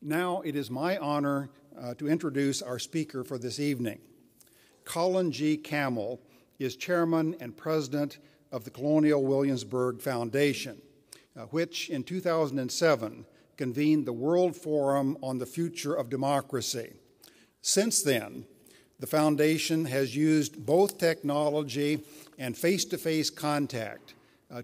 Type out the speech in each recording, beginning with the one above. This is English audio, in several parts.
Now it is my honor to introduce our speaker for this evening. Colin G Camel is chairman and president of the Colonial Williamsburg Foundation, which in 2007 convened the World Forum on the Future of Democracy. Since then, the foundation has used both technology and face-to-face contact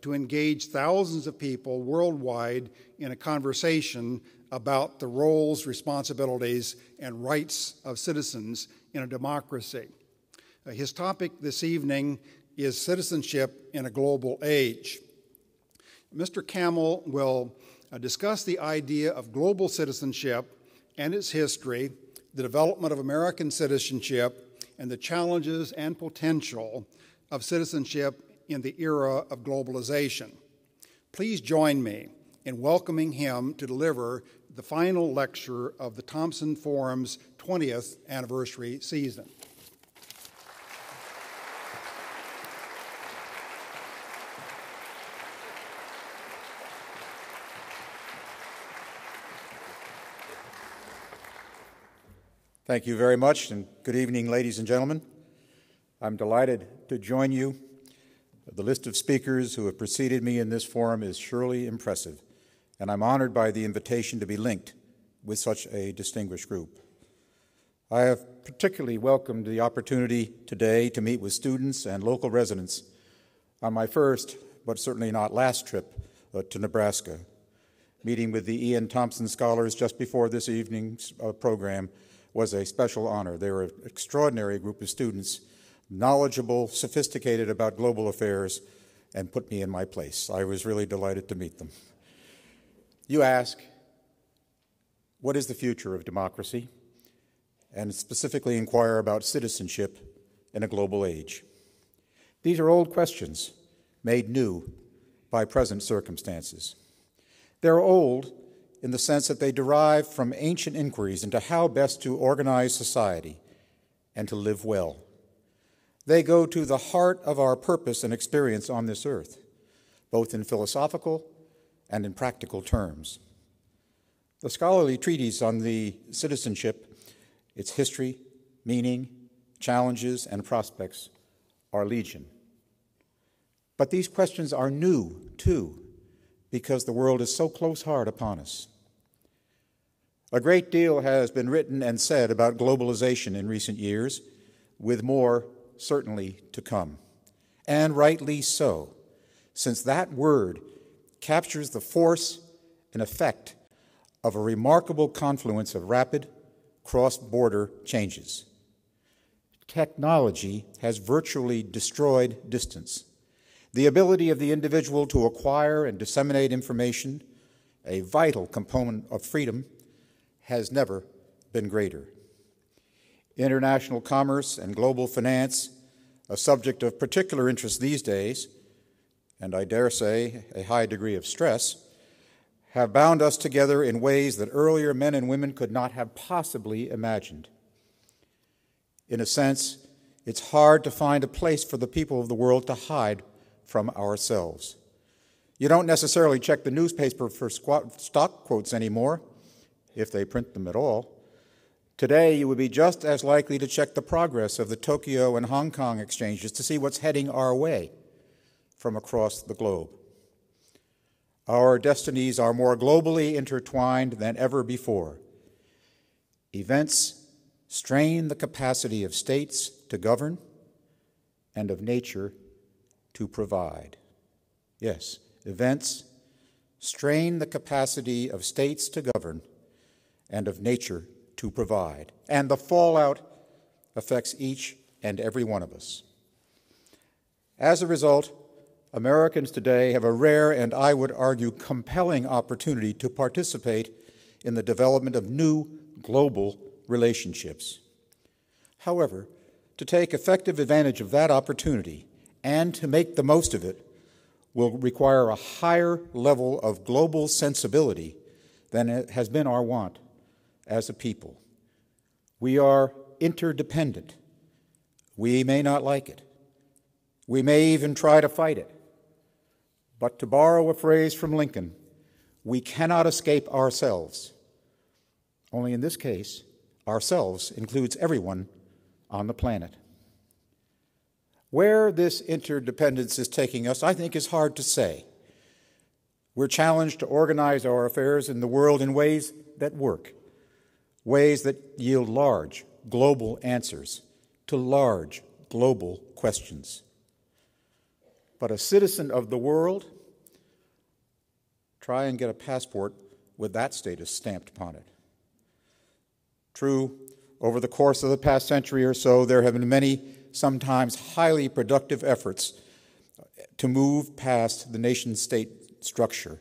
to engage thousands of people worldwide in a conversation about the roles, responsibilities, and rights of citizens in a democracy. His topic this evening is citizenship in a global age. Mr. Camel will discuss the idea of global citizenship and its history, the development of American citizenship, and the challenges and potential of citizenship in the era of globalization. Please join me in welcoming him to deliver the final lecture of the Thompson Forum's 20th anniversary season. Thank you very much, and good evening, ladies and gentlemen. I'm delighted to join you. The list of speakers who have preceded me in this forum is surely impressive, and I'm honored by the invitation to be linked with such a distinguished group. I have particularly welcomed the opportunity today to meet with students and local residents on my first, but certainly not last trip to Nebraska. Meeting with the Ian Thompson Scholars just before this evening's program was a special honor. They were an extraordinary group of students, knowledgeable, sophisticated about global affairs, and put me in my place. I was really delighted to meet them. You ask, what is the future of democracy? And specifically inquire about citizenship in a global age. These are old questions made new by present circumstances. They're old in the sense that they derive from ancient inquiries into how best to organize society and to live well. They go to the heart of our purpose and experience on this earth, both in philosophical and in practical terms. The scholarly treatise on the citizenship, its history, meaning, challenges, and prospects are legion. But these questions are new, too, because the world is so close hard upon us. A great deal has been written and said about globalization in recent years, with more certainly to come. And rightly so, since that word captures the force and effect of a remarkable confluence of rapid cross-border changes. Technology has virtually destroyed distance. The ability of the individual to acquire and disseminate information, a vital component of freedom, has never been greater. International commerce and global finance, a subject of particular interest these days, and I dare say a high degree of stress, have bound us together in ways that earlier men and women could not have possibly imagined. In a sense, it's hard to find a place for the people of the world to hide from ourselves. You don't necessarily check the newspaper for stock quotes anymore, if they print them at all. Today, you would be just as likely to check the progress of the Tokyo and Hong Kong exchanges to see what's heading our way from across the globe. Our destinies are more globally intertwined than ever before. Events strain the capacity of states to govern and of nature to provide. Yes, events strain the capacity of states to govern and of nature to provide. And the fallout affects each and every one of us. As a result, Americans today have a rare and, I would argue, compelling opportunity to participate in the development of new global relationships. However, to take effective advantage of that opportunity and to make the most of it will require a higher level of global sensibility than has been our wont as a people. We are interdependent. We may not like it. We may even try to fight it. But to borrow a phrase from Lincoln, we cannot escape ourselves. only in this case, ourselves includes everyone on the planet. Where this interdependence is taking us, I think, is hard to say. We're challenged to organize our affairs in the world in ways that work, ways that yield large, global answers to large, global questions. But a citizen of the world, try and get a passport with that status stamped upon it. True, over the course of the past century or so, there have been many, sometimes highly productive efforts to move past the nation-state structure.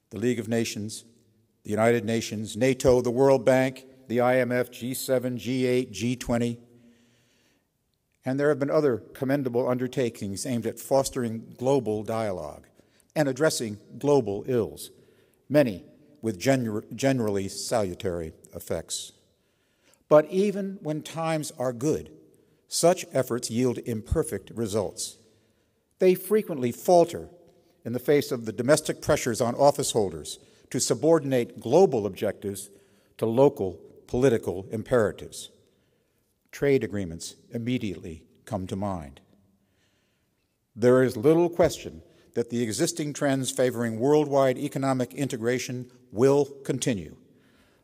The League of Nations, the United Nations, NATO, the World Bank, the IMF, G7, G8, G20. And there have been other commendable undertakings aimed at fostering global dialogue and addressing global ills, many with generally salutary effects. But even when times are good, such efforts yield imperfect results. They frequently falter in the face of the domestic pressures on office holders to subordinate global objectives to local political imperatives. Trade agreements immediately come to mind. There is little question that the existing trends favoring worldwide economic integration will continue,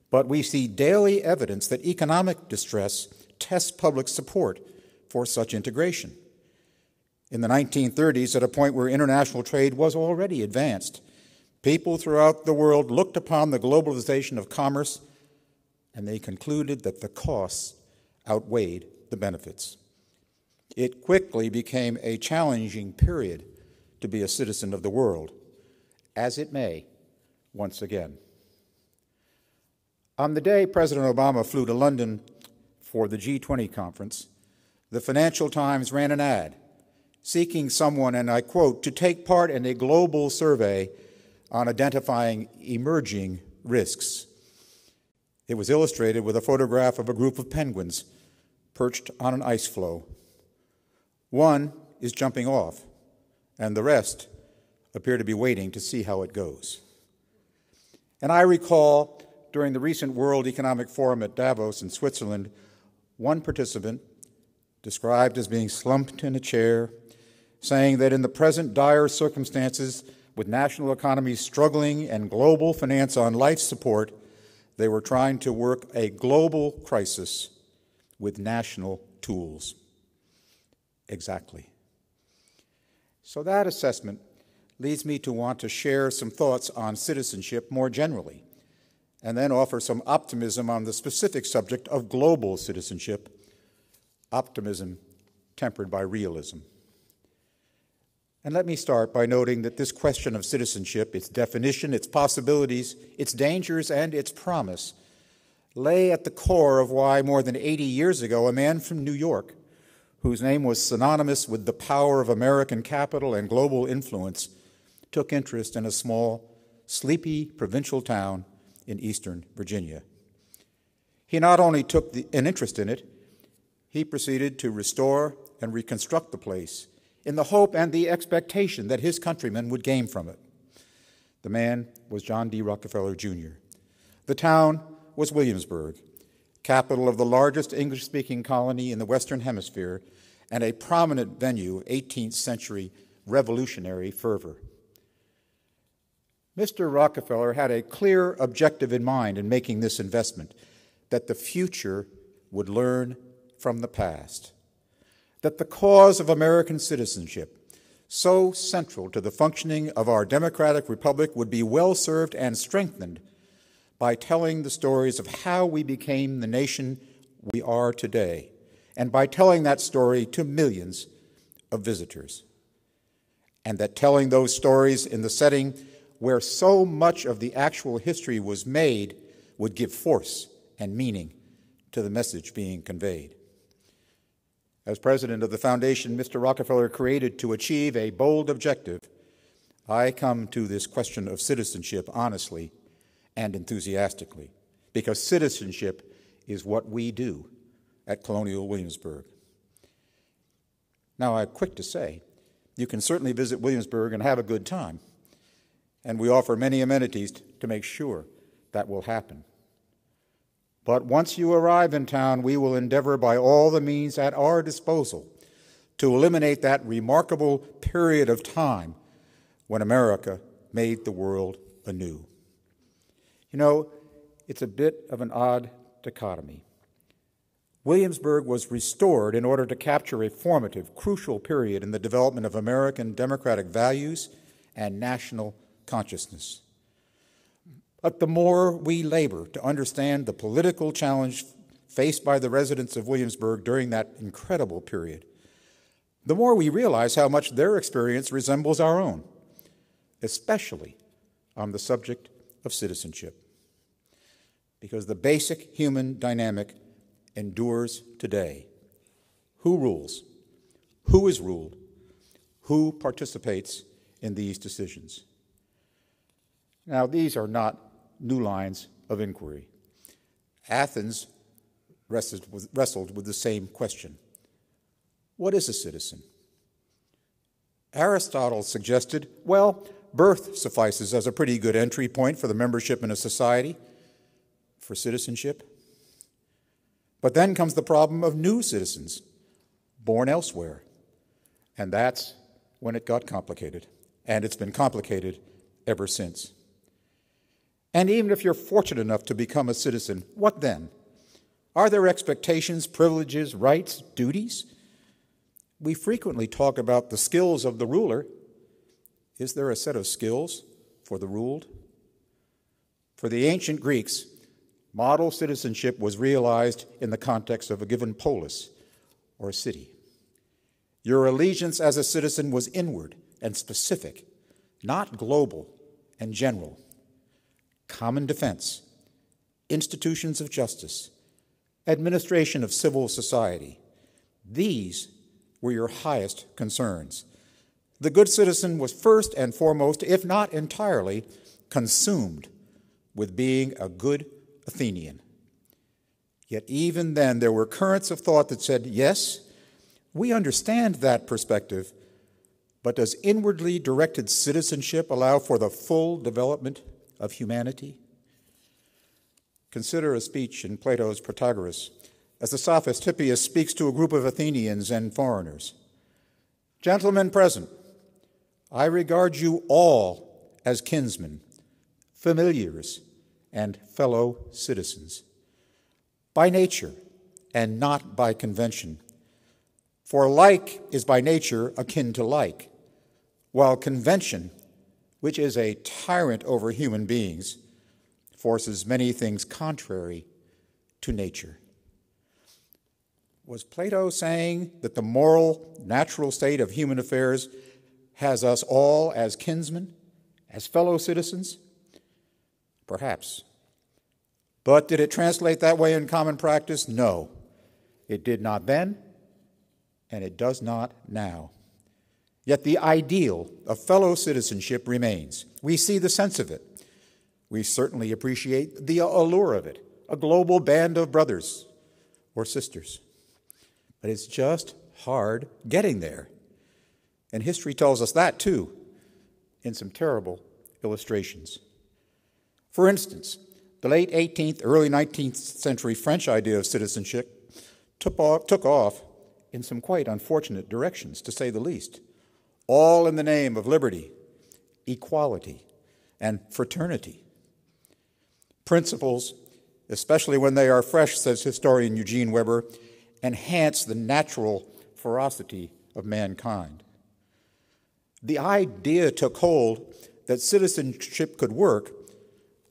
but we see daily evidence that economic distress tests public support for such integration. In the 1930s, at a point where international trade was already advanced, people throughout the world looked upon the globalization of commerce and they concluded that the costs outweighed the benefits. It quickly became a challenging period to be a citizen of the world, as it may once again. On the day President Obama flew to London for the G20 conference, the Financial Times ran an ad seeking someone, and I quote, to take part in a global survey on identifying emerging risks. It was illustrated with a photograph of a group of penguins perched on an ice floe. One is jumping off, and the rest appear to be waiting to see how it goes. And I recall during the recent World Economic Forum at Davos in Switzerland, one participant, described as being slumped in a chair, saying that in the present dire circumstances, with national economies struggling and global finance on life support, they were trying to work a global crisis with national tools. Exactly. So that assessment leads me to want to share some thoughts on citizenship more generally, and then offer some optimism on the specific subject of global citizenship, optimism tempered by realism. And let me start by noting that this question of citizenship, its definition, its possibilities, its dangers, and its promise lay at the core of why more than 80 years ago a man from New York, whose name was synonymous with the power of American capital and global influence, took interest in a small, sleepy provincial town in eastern Virginia. He not only took an interest in it, he proceeded to restore and reconstruct the place in the hope and the expectation that his countrymen would gain from it. The man was John D. Rockefeller, Jr. The town was Williamsburg, capital of the largest English-speaking colony in the Western Hemisphere and a prominent venue of 18th century revolutionary fervor. Mr. Rockefeller had a clear objective in mind in making this investment, that the future would learn from the past, that the cause of American citizenship, so central to the functioning of our democratic republic, would be well served and strengthened by telling the stories of how we became the nation we are today, and by telling that story to millions of visitors. And that telling those stories in the setting where so much of the actual history was made would give force and meaning to the message being conveyed. As president of the foundation Mr. Rockefeller created to achieve a bold objective, I come to this question of citizenship honestly and enthusiastically, because citizenship is what we do at Colonial Williamsburg. Now, I'm quick to say, you can certainly visit Williamsburg and have a good time, and we offer many amenities to make sure that will happen. But once you arrive in town, we will endeavor by all the means at our disposal to eliminate that remarkable period of time when America made the world anew. You know, it's a bit of an odd dichotomy. Williamsburg was restored in order to capture a formative, crucial period in the development of American democratic values and national consciousness. But the more we labor to understand the political challenge faced by the residents of Williamsburg during that incredible period, the more we realize how much their experience resembles our own, especially on the subject of citizenship. Because the basic human dynamic endures today. Who rules? Who is ruled? Who participates in these decisions? Now, these are not new lines of inquiry. Athens wrestled with the same question. What is a citizen? Aristotle suggested, well, birth suffices as a pretty good entry point for the membership in a society, for citizenship. But then comes the problem of new citizens, born elsewhere. And that's when it got complicated. And it's been complicated ever since. And even if you're fortunate enough to become a citizen, what then? Are there expectations, privileges, rights, duties? We frequently talk about the skills of the ruler. Is there a set of skills for the ruled? For the ancient Greeks, model citizenship was realized in the context of a given polis or a city. Your allegiance as a citizen was inward and specific, not global and general. Common defense, institutions of justice, administration of civil society. These were your highest concerns. The good citizen was first and foremost, if not entirely, consumed with being a good Athenian. Yet even then, there were currents of thought that said, yes, we understand that perspective, but does inwardly directed citizenship allow for the full development of humanity? Consider a speech in Plato's Protagoras, as the sophist Hippias speaks to a group of Athenians and foreigners. Gentlemen present, I regard you all as kinsmen, familiars, and fellow citizens, by nature and not by convention. For like is by nature akin to like, while convention, which is a tyrant over human beings, forces many things contrary to nature. Was Plato saying that the moral, natural state of human affairs has us all as kinsmen, as fellow citizens? Perhaps. But did it translate that way in common practice? No. It did not then, and it does not now. Yet the ideal of fellow citizenship remains. We see the sense of it. We certainly appreciate the allure of it, a global band of brothers or sisters. But it's just hard getting there. And history tells us that, too, in some terrible illustrations. For instance, the late 18th, early 19th century French idea of citizenship took off in some quite unfortunate directions, to say the least, all in the name of liberty, equality, and fraternity. Principles, especially when they are fresh, says historian Eugene Weber, enhance the natural ferocity of mankind. The idea took hold that citizenship could work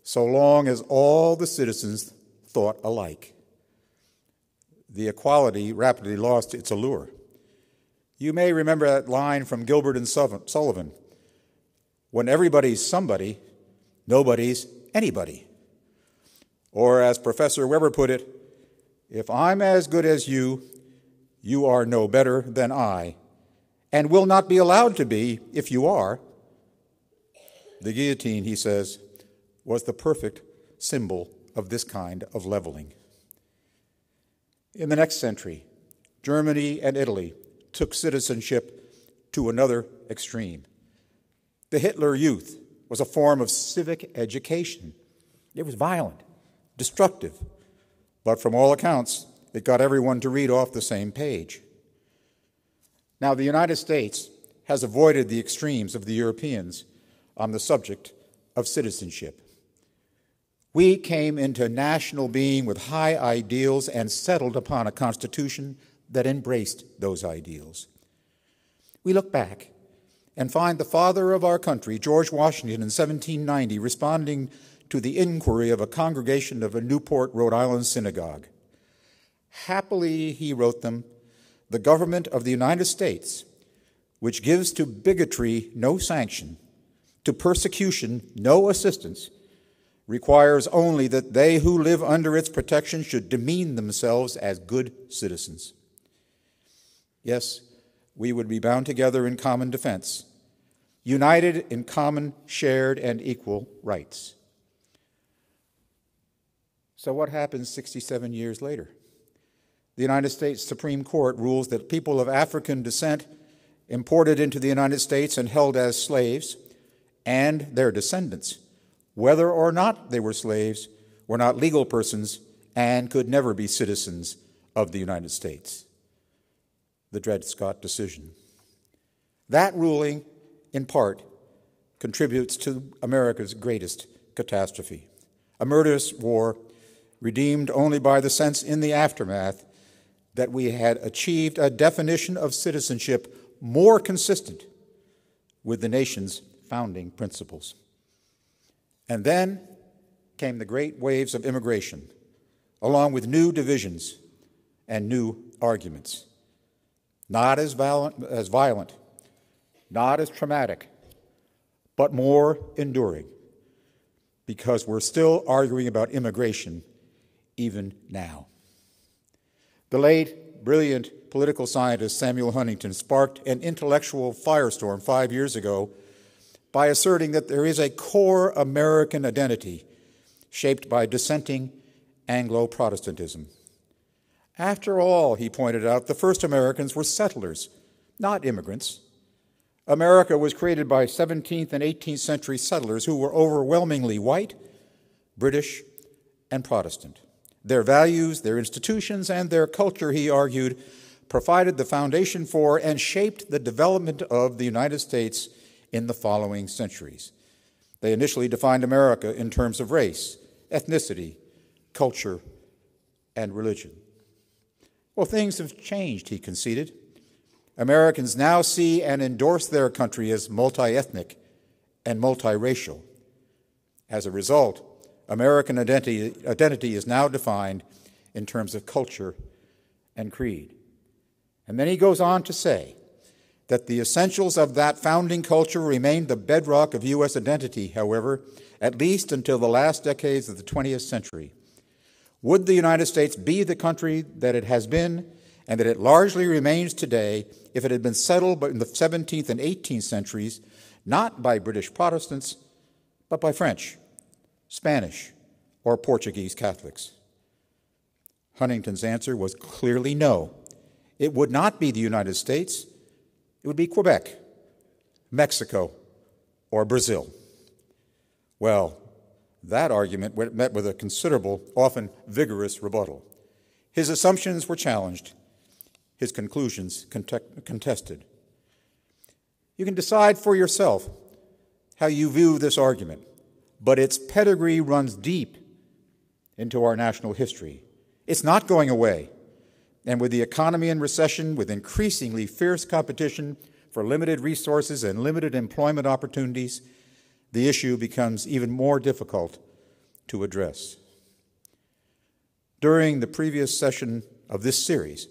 so long as all the citizens thought alike. The equality rapidly lost its allure. You may remember that line from Gilbert and Sullivan, when everybody's somebody, nobody's anybody. Or as Professor Weber put it, if I'm as good as you, you are no better than I, and will not be allowed to be if you are. The guillotine, he says, was the perfect symbol of this kind of leveling. In the next century, Germany and Italy took citizenship to another extreme. The Hitler Youth was a form of civic education. It was violent, destructive, but from all accounts, it got everyone to read off the same page. Now, the United States has avoided the extremes of the Europeans on the subject of citizenship. We came into national being with high ideals and settled upon a constitution that embraced those ideals. We look back and find the father of our country, George Washington, in 1790, responding to the inquiry of a congregation of a Newport, Rhode Island synagogue. Happily, he wrote them, the government of the United States, which gives to bigotry no sanction, to persecution no assistance, requires only that they who live under its protection should demean themselves as good citizens. Yes, we would be bound together in common defense, united in common, shared, and equal rights. So what happens 67 years later? The United States Supreme Court rules that people of African descent imported into the United States and held as slaves, and their descendants, whether or not they were slaves, were not legal persons and could never be citizens of the United States. The Dred Scott decision. That ruling, in part, contributes to America's greatest catastrophe, a murderous war redeemed only by the sense in the aftermath that we had achieved a definition of citizenship more consistent with the nation's founding principles. And then came the great waves of immigration, along with new divisions and new arguments. Not as violent, not as traumatic, but more enduring, because we're still arguing about immigration even now. The late, brilliant political scientist Samuel Huntington sparked an intellectual firestorm 5 years ago by asserting that there is a core American identity shaped by dissenting Anglo-Protestantism. After all, he pointed out, the first Americans were settlers, not immigrants. America was created by 17th and 18th century settlers who were overwhelmingly white, British, and Protestant. Their values, their institutions, and their culture, he argued, provided the foundation for and shaped the development of the United States in the following centuries. They initially defined America in terms of race, ethnicity, culture, and religion. Well, things have changed, he conceded. Americans now see and endorse their country as multi-ethnic and multiracial. As a result, American identity is now defined in terms of culture and creed. And then he goes on to say that the essentials of that founding culture remained the bedrock of U.S. identity, however, at least until the last decades of the 20th century. Would the United States be the country that it has been and that it largely remains today if it had been settled in the 17th and 18th centuries, not by British Protestants, but by French, Spanish, or Portuguese Catholics? Huntington's answer was clearly no. It would not be the United States. It would be Quebec, Mexico, or Brazil. Well, that argument met with a considerable, often vigorous rebuttal. His assumptions were challenged, his conclusions contested. You can decide for yourself how you view this argument, but its pedigree runs deep into our national history. It's not going away. And with the economy in recession, with increasingly fierce competition for limited resources and limited employment opportunities, the issue becomes even more difficult to address. During the previous session of this series,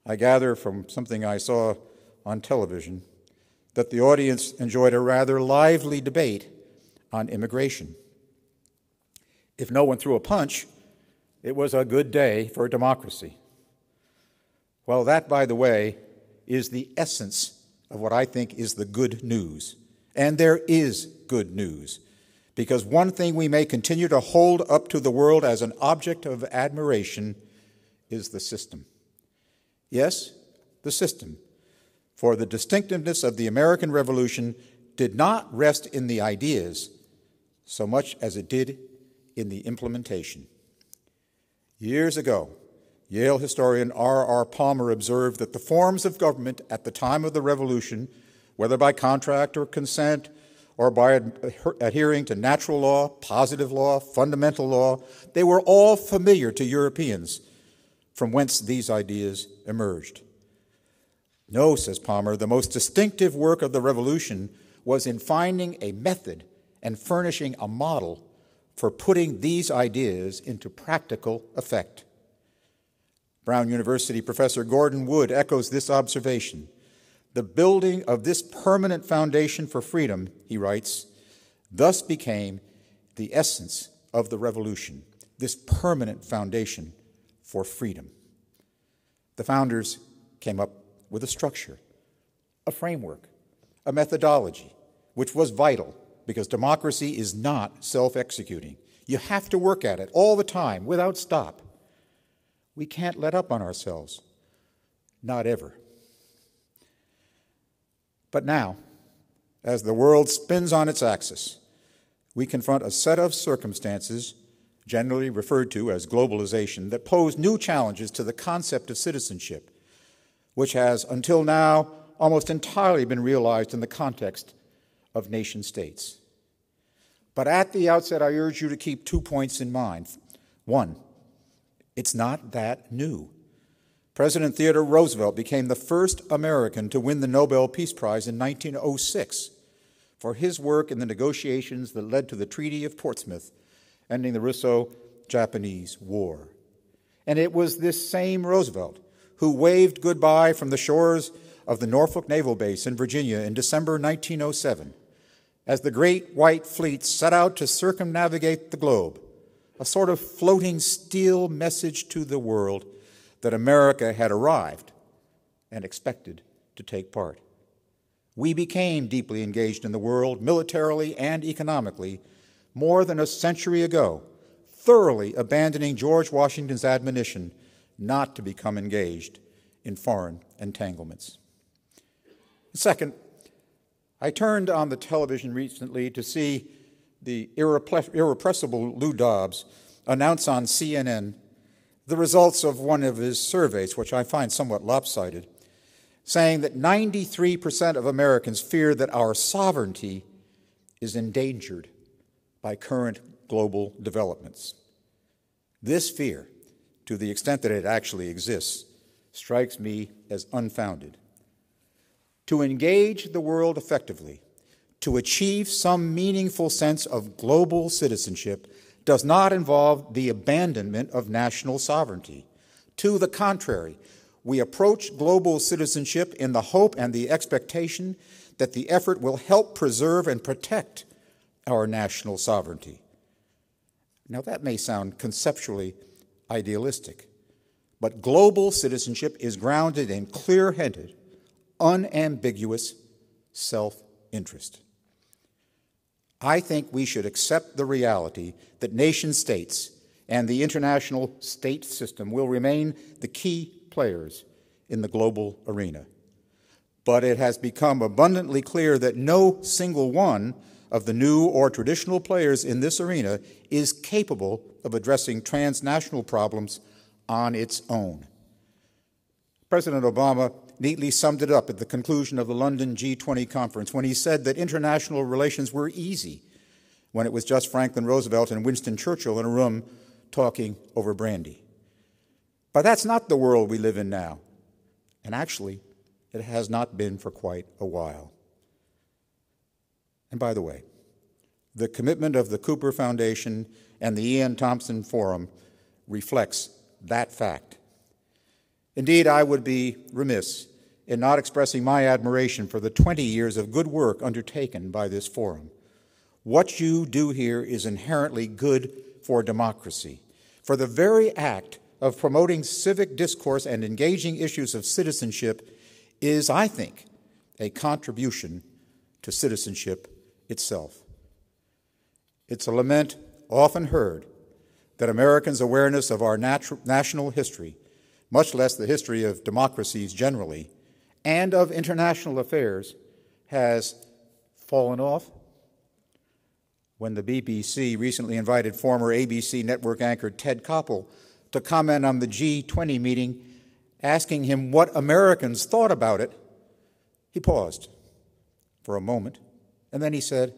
I gather from something I saw on television that the audience enjoyed a rather lively debate on immigration. If no one threw a punch, it was a good day for democracy. Well, that, by the way, is the essence of what I think is the good news. And there is good news, because one thing we may continue to hold up to the world as an object of admiration is the system. Yes, the system. For the distinctiveness of the American Revolution did not rest in the ideas so much as it did in the implementation. Years ago, Yale historian R.R. Palmer observed that the forms of government at the time of the Revolution, whether by contract or consent, or by adhering to natural law, positive law, fundamental law, they were all familiar to Europeans, from whence these ideas emerged. No, says Palmer, the most distinctive work of the Revolution was in finding a method and furnishing a model for putting these ideas into practical effect. Brown University professor Gordon Wood echoes this observation. The building of this permanent foundation for freedom, he writes, thus became the essence of the Revolution, this permanent foundation for freedom. The founders came up with a structure, a framework, a methodology, which was vital because democracy is not self-executing. You have to work at it all the time without stop. We can't let up on ourselves, not ever. But now, as the world spins on its axis, we confront a set of circumstances, generally referred to as globalization, that pose new challenges to the concept of citizenship, which has, until now, almost entirely been realized in the context of nation states. But at the outset, I urge you to keep 2 points in mind. One, it's not that new. President Theodore Roosevelt became the first American to win the Nobel Peace Prize in 1906 for his work in the negotiations that led to the Treaty of Portsmouth, ending the Russo-Japanese War. And it was this same Roosevelt who waved goodbye from the shores of the Norfolk Naval Base in Virginia in December 1907, as the great white fleet set out to circumnavigate the globe, a sort of floating steel message to the world that America had arrived and expected to take part. We became deeply engaged in the world, militarily and economically, more than a century ago, thoroughly abandoning George Washington's admonition not to become engaged in foreign entanglements. Second, I turned on the television recently to see the irrepressible Lou Dobbs announce on CNN the results of one of his surveys, which I find somewhat lopsided, saying that 93% of Americans fear that our sovereignty is endangered by current global developments. This fear, to the extent that it actually exists, strikes me as unfounded. To engage the world effectively, to achieve some meaningful sense of global citizenship, does not involve the abandonment of national sovereignty. To the contrary, we approach global citizenship in the hope and the expectation that the effort will help preserve and protect our national sovereignty. Now, that may sound conceptually idealistic, but global citizenship is grounded in clear-headed, unambiguous self-interest. I think we should accept the reality that nation-states and the international state system will remain the key players in the global arena. But it has become abundantly clear that no single one of the new or traditional players in this arena is capable of addressing transnational problems on its own. President Obama neatly summed it up at the conclusion of the London G20 conference when he said that international relations were easy when it was just Franklin Roosevelt and Winston Churchill in a room talking over brandy. But that's not the world we live in now. And actually, it has not been for quite a while. And by the way, the commitment of the Cooper Foundation and the E.N. Thompson Forum reflects that fact. Indeed, I would be remiss in not expressing my admiration for the 20 years of good work undertaken by this forum. What you do here is inherently good for democracy, for the very act of promoting civic discourse and engaging issues of citizenship is, I think, a contribution to citizenship itself. It's a lament often heard that Americans' awareness of our national history, much less the history of democracies generally, and of international affairs, has fallen off. When the BBC recently invited former ABC network anchor Ted Koppel to comment on the G20 meeting, asking him what Americans thought about it, he paused for a moment, and then he said,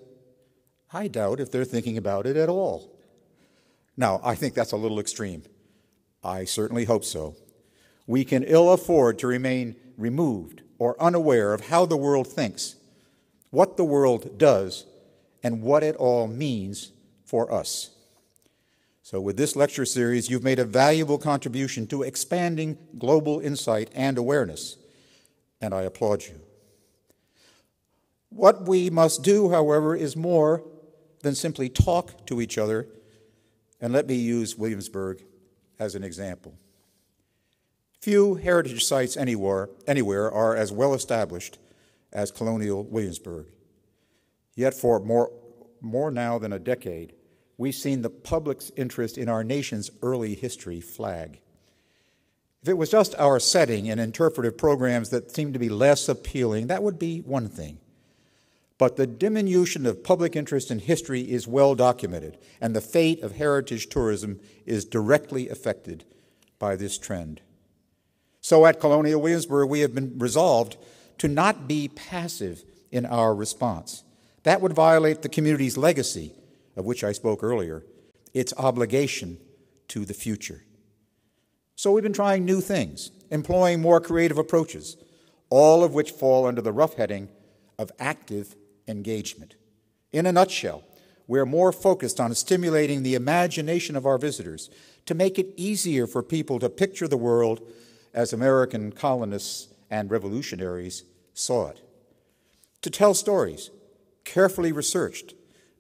"I doubt if they're thinking about it at all." Now, I think that's a little extreme. I certainly hope so. We can ill afford to remain removed or unaware of how the world thinks, what the world does, and what it all means for us. So with this lecture series, you've made a valuable contribution to expanding global insight and awareness, and I applaud you. What we must do, however, is more than simply talk to each other, and let me use Williamsburg as an example. Few heritage sites anywhere are as well established as Colonial Williamsburg. Yet for more now than a decade, we've seen the public's interest in our nation's early history flag. If it was just our setting and interpretive programs that seemed to be less appealing, that would be one thing. But the diminution of public interest in history is well documented, and the fate of heritage tourism is directly affected by this trend. So at Colonial Williamsburg, we have been resolved to not be passive in our response. That would violate the community's legacy, of which I spoke earlier, its obligation to the future. So we've been trying new things, employing more creative approaches, all of which fall under the rough heading of active engagement. In a nutshell, we're more focused on stimulating the imagination of our visitors to make it easier for people to picture the world as American colonists and revolutionaries saw it. To tell stories, carefully researched,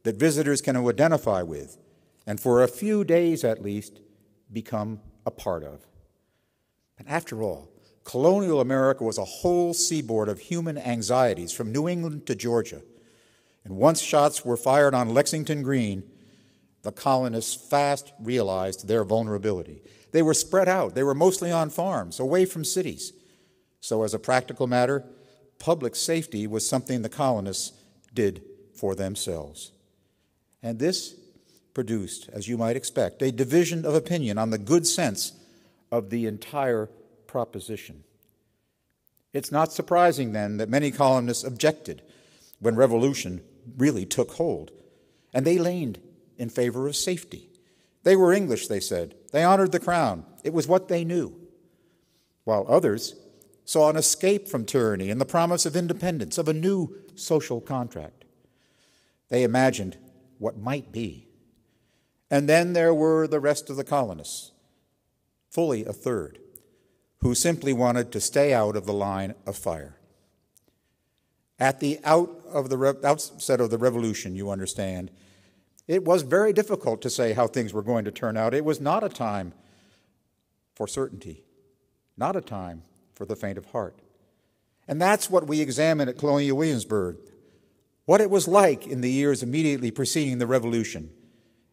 that visitors can identify with, and for a few days at least, become a part of. And after all, colonial America was a whole seaboard of human anxieties from New England to Georgia. And once shots were fired on Lexington Green, the colonists fast realized their vulnerability. They were spread out. They were mostly on farms, away from cities. So as a practical matter, public safety was something the colonists did for themselves. And this produced, as you might expect, a division of opinion on the good sense of the entire proposition. It's not surprising, then, that many colonists objected when revolution really took hold, and they leaned in favor of safety. They were English, they said. They honored the crown. It was what they knew. While others saw an escape from tyranny and the promise of independence, of a new social contract. They imagined what might be. And then there were the rest of the colonists, fully a third, who simply wanted to stay out of the line of fire. At the outset of the revolution, you understand, it was very difficult to say how things were going to turn out. It was not a time for certainty, not a time for the faint of heart. And that's what we examine at Colonial Williamsburg, what it was like in the years immediately preceding the revolution,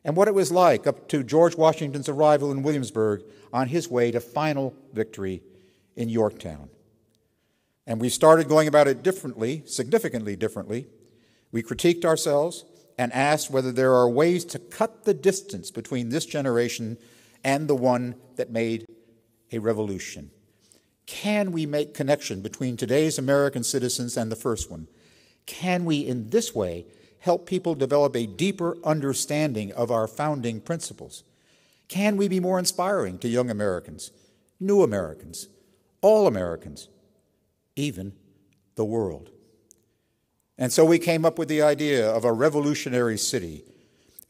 and what it was like up to George Washington's arrival in Williamsburg on his way to final victory in Yorktown. And we started going about it differently, significantly differently. We critiqued ourselves and asked whether there are ways to cut the distance between this generation and the one that made a revolution. Can we make connection between today's American citizens and the first one? Can we, in this way, help people develop a deeper understanding of our founding principles? Can we be more inspiring to young Americans, new Americans, all Americans, even the world? And so we came up with the idea of a revolutionary city,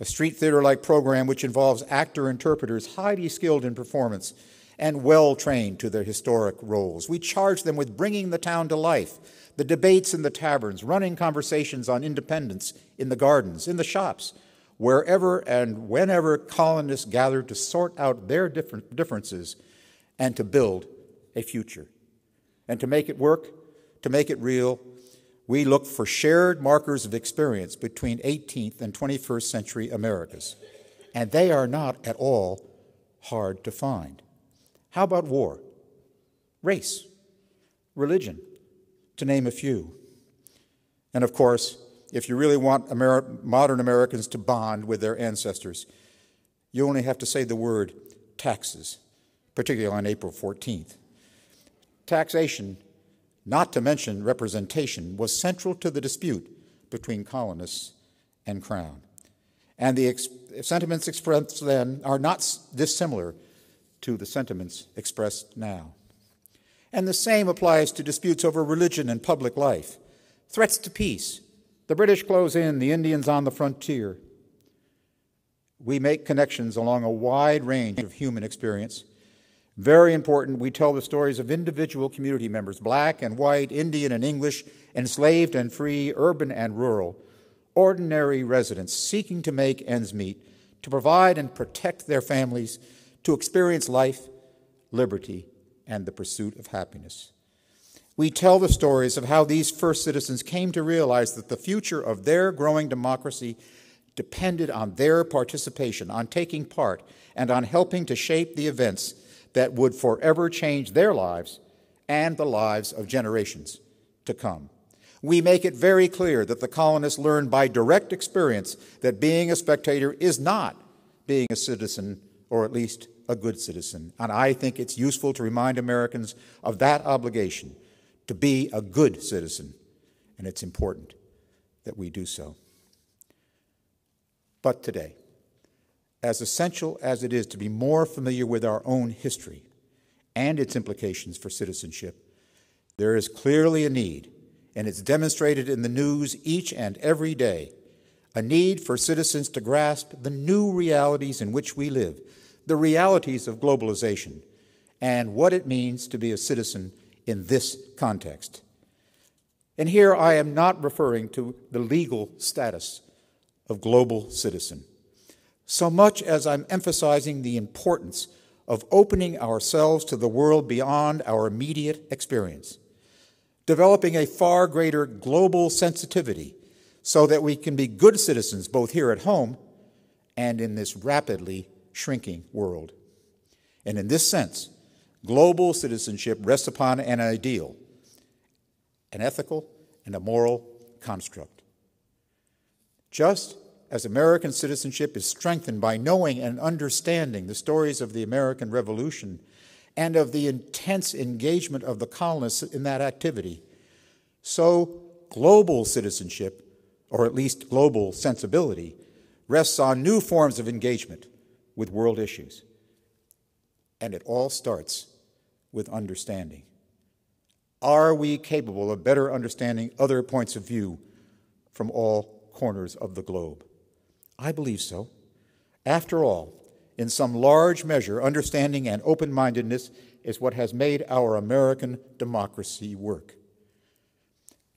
a street theater-like program which involves actor-interpreters highly skilled in performance and well-trained to their historic roles. We charge them with bringing the town to life, the debates in the taverns, running conversations on independence in the gardens, in the shops, wherever and whenever colonists gathered to sort out their differences and to build a future. And to make it work, to make it real, we look for shared markers of experience between 18th and 21st century Americas. And they are not at all hard to find. How about war, race, religion, to name a few? And of course, if you really want modern Americans to bond with their ancestors, you only have to say the word taxes, particularly on April 14th. Taxation, not to mention representation, was central to the dispute between colonists and Crown. And the sentiments expressed then are not dissimilar to the sentiments expressed now. And the same applies to disputes over religion and public life, threats to peace. The British close in, the Indians on the frontier. We make connections along a wide range of human experience. Very important, we tell the stories of individual community members, black and white, Indian and English, enslaved and free, urban and rural, ordinary residents seeking to make ends meet, to provide and protect their families, to experience life, liberty, and the pursuit of happiness. We tell the stories of how these first citizens came to realize that the future of their growing democracy depended on their participation, on taking part, and on helping to shape the events that would forever change their lives and the lives of generations to come. We make it very clear that the colonists learned by direct experience that being a spectator is not being a citizen, or at least a good citizen. And I think it's useful to remind Americans of that obligation to be a good citizen, and it's important that we do so. But today, as essential as it is to be more familiar with our own history and its implications for citizenship, there is clearly a need, and it's demonstrated in the news each and every day, a need for citizens to grasp the new realities in which we live, the realities of globalization, and what it means to be a citizen in this context. And here I am not referring to the legal status of global citizen, so much as I'm emphasizing the importance of opening ourselves to the world beyond our immediate experience, developing a far greater global sensitivity so that we can be good citizens both here at home and in this rapidly shrinking world. And in this sense, global citizenship rests upon an ideal, an ethical and a moral construct. Just as American citizenship is strengthened by knowing and understanding the stories of the American Revolution and of the intense engagement of the colonists in that activity, so global citizenship, or at least global sensibility, rests on new forms of engagement with world issues. And it all starts with understanding. Are we capable of better understanding other points of view from all corners of the globe? I believe so. After all, in some large measure, understanding and open-mindedness is what has made our American democracy work.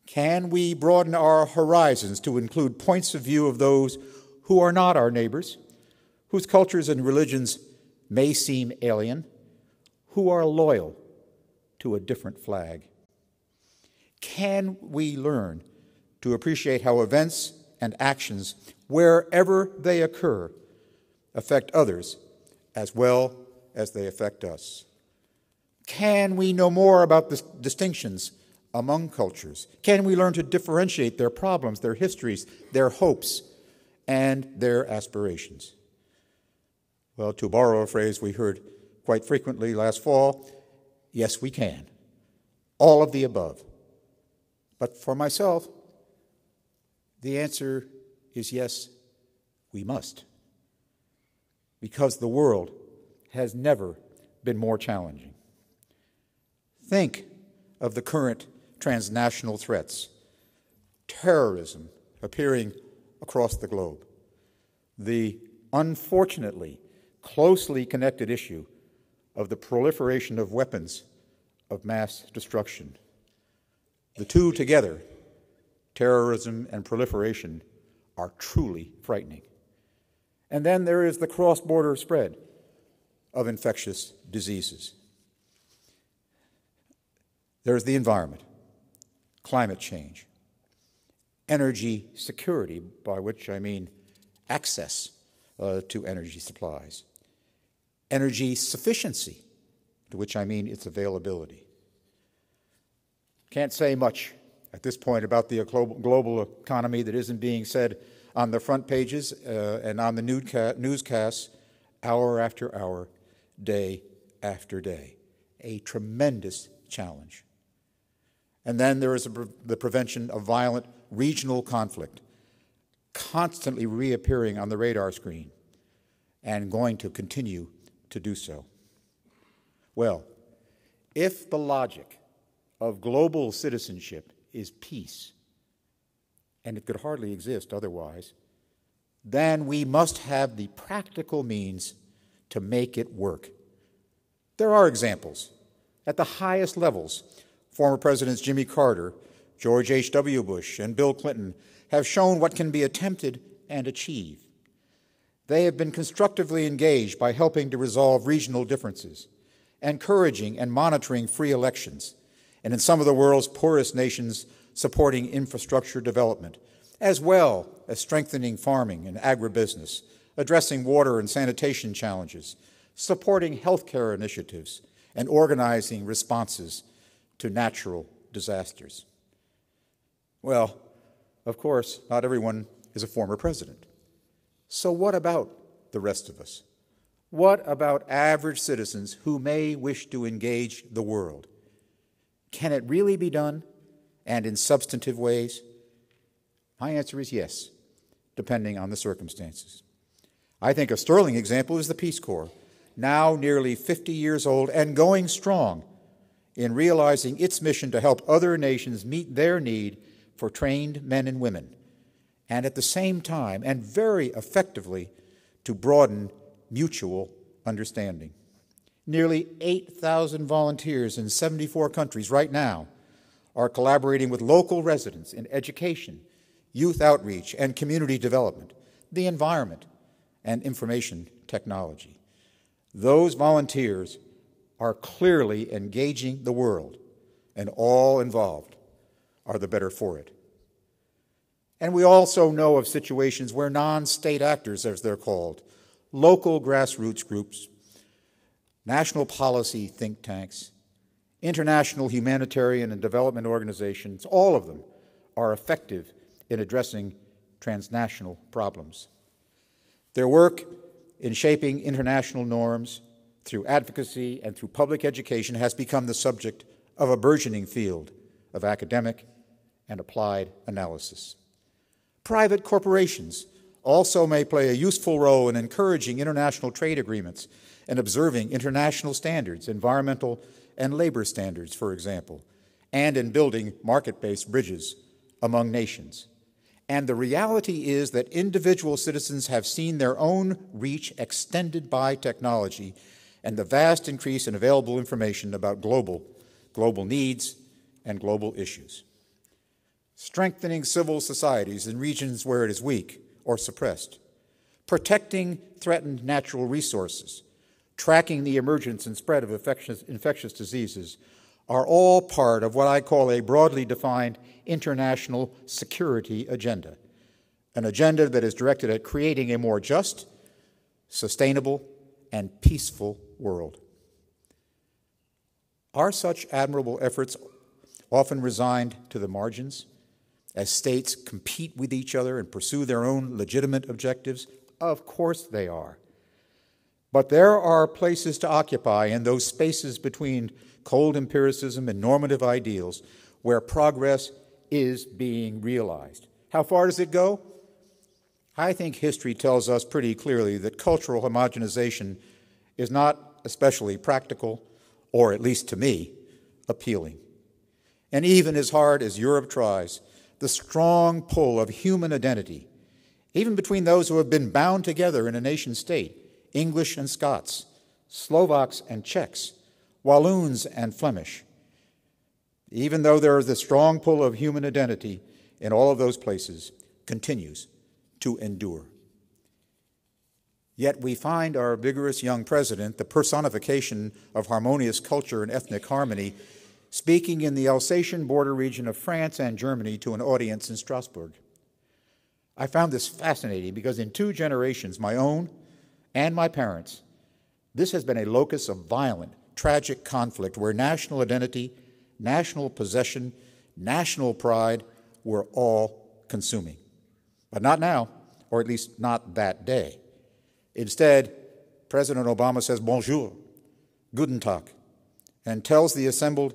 Can we broaden our horizons to include points of view of those who are not our neighbors, whose cultures and religions may seem alien, who are loyal to a different flag? Can we learn to appreciate how events and actions, wherever they occur, affect others as well as they affect us? Can we know more about the distinctions among cultures? Can we learn to differentiate their problems, their histories, their hopes, and their aspirations? Well, to borrow a phrase we heard quite frequently last fall, yes, we can. All of the above. But for myself, the answer is yes, we must. Because the world has never been more challenging. Think of the current transnational threats, terrorism appearing across the globe, the unfortunately closely connected issue of the proliferation of weapons of mass destruction. The two together, terrorism and proliferation, are truly frightening. And then there is the cross-border spread of infectious diseases. There's the environment, climate change, energy security, by which I mean access to energy supplies, energy sufficiency, to which I mean its availability. Can't say much at this point about the global economy that isn't being said on the front pages and on the newscasts hour after hour, day after day. A tremendous challenge. And then there is the prevention of violent regional conflict, constantly reappearing on the radar screen and going to continue to do so. Well, if the logic of global citizenship is peace, and it could hardly exist otherwise, then we must have the practical means to make it work. There are examples. At the highest levels, former Presidents Jimmy Carter, George H.W. Bush, and Bill Clinton have shown what can be attempted and achieved. They have been constructively engaged by helping to resolve regional differences, encouraging and monitoring free elections, and in some of the world's poorest nations, supporting infrastructure development, as well as strengthening farming and agribusiness, addressing water and sanitation challenges, supporting healthcare initiatives, and organizing responses to natural disasters. Well, of course, not everyone is a former president. So what about the rest of us? What about average citizens who may wish to engage the world? Can it really be done, and in substantive ways? My answer is yes, depending on the circumstances. I think a sterling example is the Peace Corps, now nearly 50 years old and going strong in realizing its mission to help other nations meet their need for trained men and women, and at the same time, and very effectively, to broaden mutual understanding. Nearly 8,000 volunteers in 74 countries right now are collaborating with local residents in education, youth outreach, and community development, the environment, and information technology. Those volunteers are clearly engaging the world, and all involved are the better for it. And we also know of situations where non-state actors, as they're called, local grassroots groups, national policy think tanks, international humanitarian and development organizations, all of them are effective in addressing transnational problems. Their work in shaping international norms through advocacy and through public education has become the subject of a burgeoning field of academic and applied analysis. Private corporations also may play a useful role in encouraging international trade agreements and observing international standards, environmental and labor standards, for example, and in building market-based bridges among nations. And the reality is that individual citizens have seen their own reach extended by technology and the vast increase in available information about global needs and global issues. Strengthening civil societies in regions where it is weak or suppressed, protecting threatened natural resources, tracking the emergence and spread of infectious diseases are all part of what I call a broadly defined international security agenda, an agenda that is directed at creating a more just, sustainable, and peaceful world. Are such admirable efforts often resigned to the margins as states compete with each other and pursue their own legitimate objectives? Of course they are. But there are places to occupy in those spaces between cold empiricism and normative ideals where progress is being realized. How far does it go? I think history tells us pretty clearly that cultural homogenization is not especially practical, or at least to me, appealing. And even as hard as Europe tries, the strong pull of human identity, even between those who have been bound together in a nation state, English and Scots, Slovaks and Czechs, Walloons and Flemish, even though there is the strong pull of human identity in all of those places, continues to endure. Yet we find our vigorous young president, the personification of harmonious culture and ethnic harmony, speaking in the Alsatian border region of France and Germany to an audience in Strasbourg. I found this fascinating because in 2 generations, my own and my parents, this has been a locus of violent, tragic conflict where national identity, national possession, national pride were all consuming. But not now, or at least not that day. Instead, President Obama says bonjour Guten Tag, and tells the assembled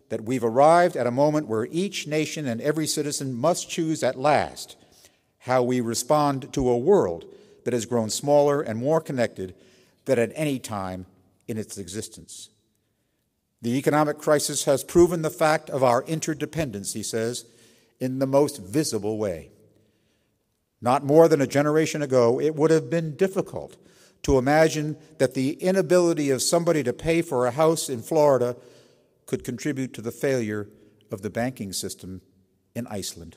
that we've arrived at a moment where each nation and every citizen must choose at last how we respond to a world that has grown smaller and more connected than at any time in its existence. The economic crisis has proven the fact of our interdependence, he says, in the most visible way. Not more than a generation ago, it would have been difficult to imagine that the inability of somebody to pay for a house in Florida could contribute to the failure of the banking system in Iceland.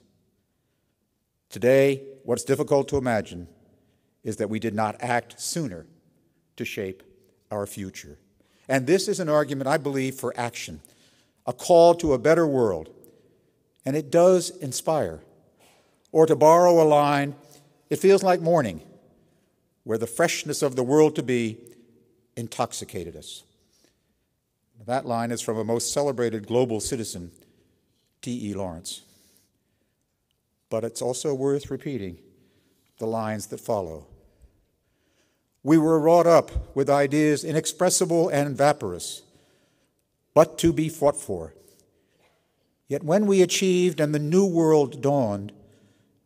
Today, what's difficult to imagine is that we did not act sooner to shape our future. And this is an argument, I believe, for action, a call to a better world. And it does inspire. Or to borrow a line, it feels like morning, where the freshness of the world to be intoxicated us. That line is from a most celebrated global citizen, T.E. Lawrence. But it's also worth repeating the lines that follow. We were wrought up with ideas inexpressible and vaporous, but to be fought for. Yet when we achieved and the new world dawned,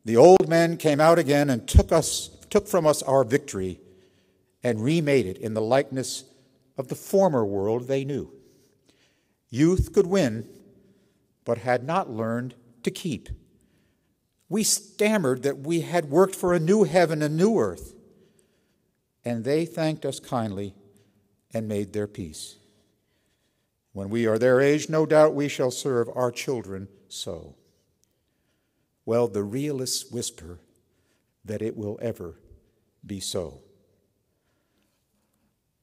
the old men came out again and took from us our victory and remade it in the likeness of the former world they knew. Youth could win, but had not learned to keep. We stammered that we had worked for a new heaven and new earth, and they thanked us kindly and made their peace. When we are their age, no doubt we shall serve our children so. Well, the realists whisper that it will ever be so.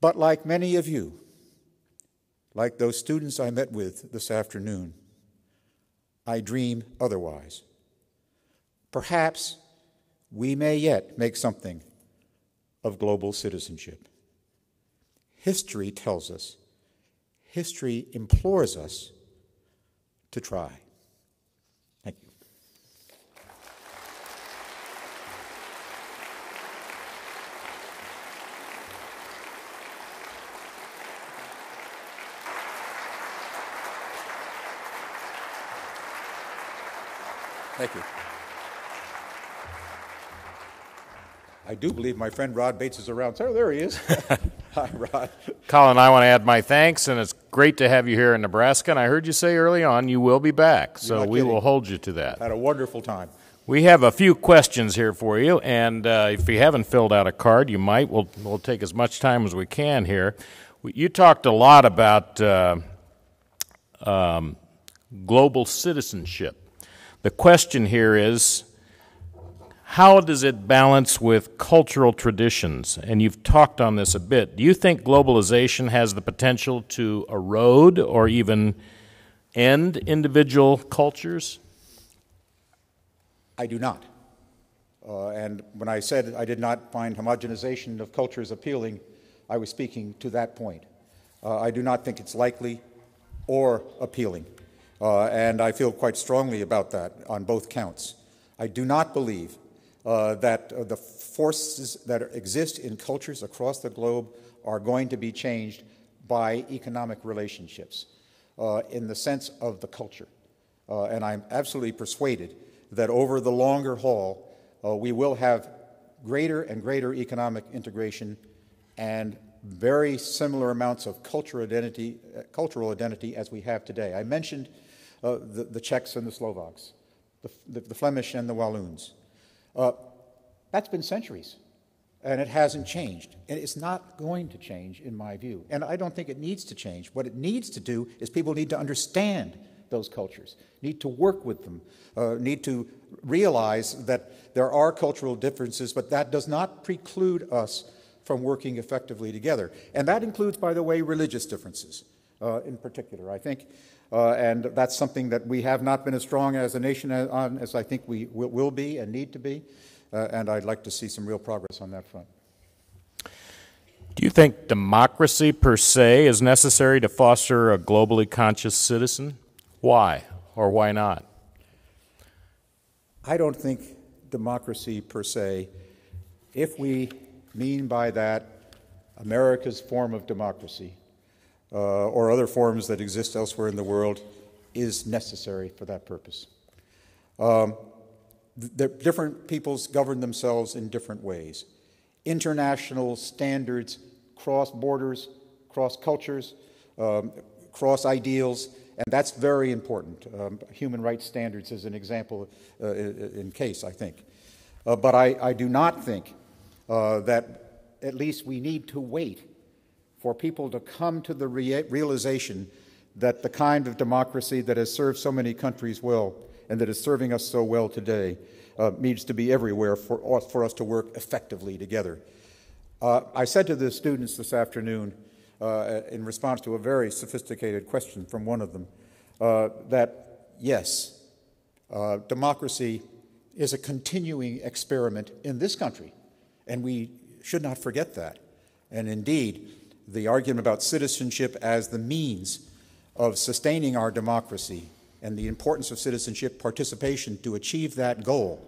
But like many of you, like those students I met with this afternoon, I dream otherwise. Perhaps we may yet make something of global citizenship. History tells us, history implores us to try. Thank you. Thank you. I do believe my friend Rod Bates is around. So there he is. Hi, Rod. Colin, I want to add my thanks, and it's great to have you here in Nebraska. And I heard you say early on you will be back, so we will hold you to that. Had a wonderful time. We have a few questions here for you, and if you haven't filled out a card, you might. We'll take as much time as we can here. You talked a lot about global citizenship. The question here is, how does it balance with cultural traditions? And you've talked on this a bit. Do you think globalization has the potential to erode or even end individual cultures? I do not. And when I said I did not find homogenization of cultures appealing, I was speaking to that point. I do not think it's likely or appealing. And I feel quite strongly about that on both counts. I do not believe that the forces that exist in cultures across the globe are going to be changed by economic relationships in the sense of the culture. And I'm absolutely persuaded that over the longer haul, we will have greater and greater economic integration and very similar amounts of cultural identity as we have today. I mentioned the Czechs and the Slovaks, the Flemish and the Walloons. That's been centuries, and it hasn't changed. And it's not going to change, in my view. And I don't think it needs to change. What it needs to do is people need to understand those cultures, need to work with them, need to realize that there are cultural differences, but that does not preclude us from working effectively together. And that includes, by the way, religious differences in particular, I think. And that's something that we have not been as strong as a nation on as I think we will be and need to be. And I'd like to see some real progress on that front. Do you think democracy per se is necessary to foster a globally conscious citizen? Why or why not? I don't think democracy per se, if we mean by that America's form of democracy, or other forms that exist elsewhere in the world is necessary for that purpose. Different peoples govern themselves in different ways. International standards cross borders, cross cultures, cross ideals, and that's very important. Human rights standards is an example in case, I think. But I do not think that at least we need to wait for people to come to the realization that the kind of democracy that has served so many countries well and that is serving us so well today needs to be everywhere for us to work effectively together. I said to the students this afternoon, in response to a very sophisticated question from one of them, that yes, democracy is a continuing experiment in this country, and we should not forget that. And indeed, the argument about citizenship as the means of sustaining our democracy and the importance of citizenship participation to achieve that goal